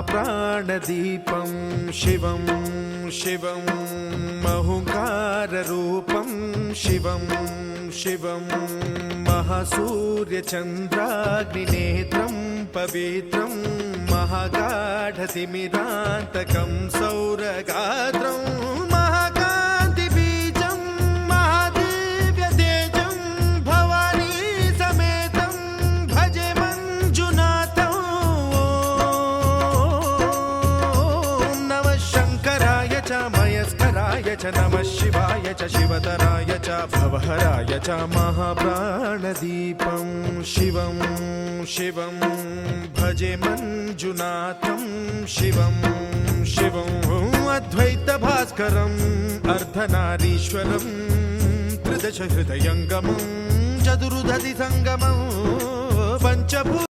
महाप्राणदीपं शिवं शिवं महुकाररूपं शिवं शिवं महासूर्यचन्द्राग्निनेत्रं पवित्रं महागाढतिमिरान्तकं सौरगात्रं महाकान्तिबीजं महादिव्यतेजं भवानी समेतं भजे मञ्जुनाथं। ॐ नमः शङ्कराय च मयस्कराय च नमः शिवाय च शिवतराय च भवहराय च महाप्राणदीपं शिवं शिवं भजे मञ्जुनाथं शिवं शिवं अद्वैतभास्करम् अर्धनारीश्वरं त्रिदश हृदयङ्गमं चतुर्दधि सङ्गमं पञ्चभू